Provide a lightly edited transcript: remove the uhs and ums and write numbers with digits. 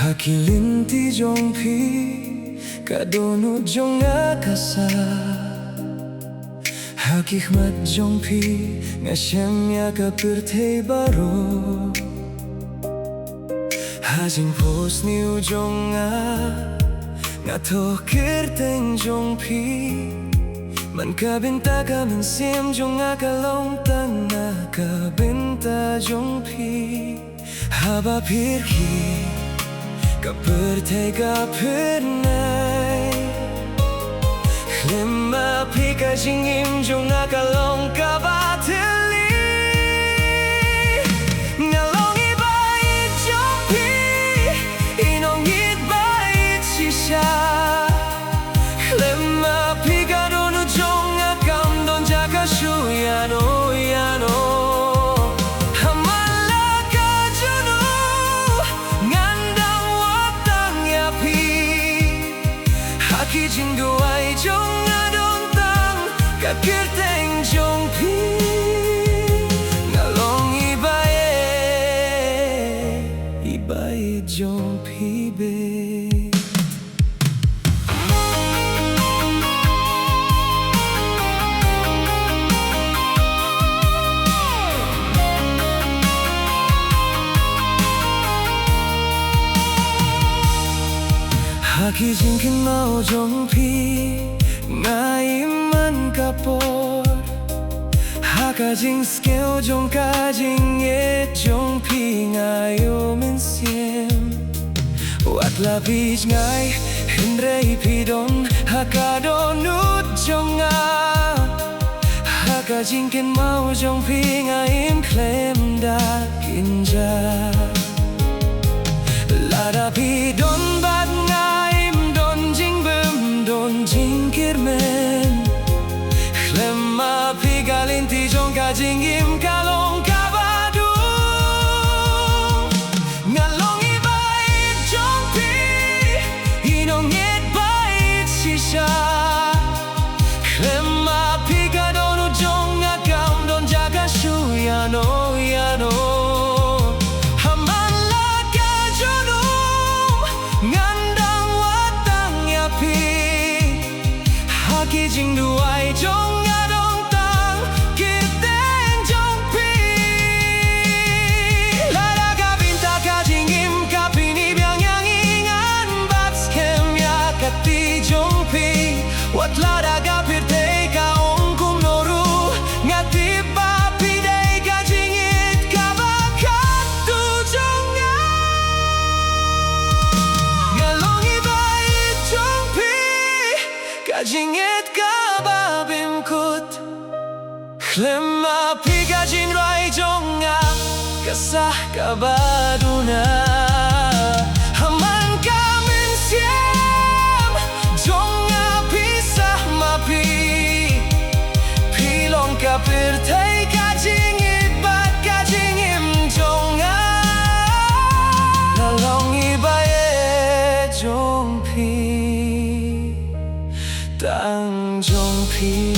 Hakilinti jongpi kadonu jong akasa Hakikmat jongpi ngasyamya kapirtei baro Hajing pos ni ujong nga toh kirteng jongpi Man kabinta kamin sim jong akalong tanga kabinta jongpi Haba pirki kapirtei kapirnay Lima pika jingim jong akalong kabatili Ngalong ibait jongpi inong ibait sisya Lima pika dono jong akam don jaga shuyano yano Kijinggo ay jong adong tang kakirteng jong pi Ngalong ibae jong pi be Hakijingkin mau jongpi ngaiman kapor Hakajing skeo jong kajing ye jongpi ngayo mensiem Wat labis ngai hindrei pidon hakadonut jonga Hakajingkin mau jongpi ngaim klem da kinja Lada pidon bad jingkirmen Lema pigalinti jong kajingim kalong kabadung Ngalong ibait jong pi inong ibait sisya Lema pigadonu jong akam don jaga shuyano yano Kijing duai jong adong tang kiteng jong pi Lada kabinta kajing im kapini biang yang ingan bat skem ya kati jong pi Wat lada kapirtei ka ongkum noru ngati papi dei kajing it kabakat tu jong Ngalong ibait jong pi kajing it Lema pika jin rai jonga kasah kabaduna Haman kamen siam jonga pisah mapi Pilong kapirtei kajing ibat kajing im jonga Nalong ibae jong pi tang jong pi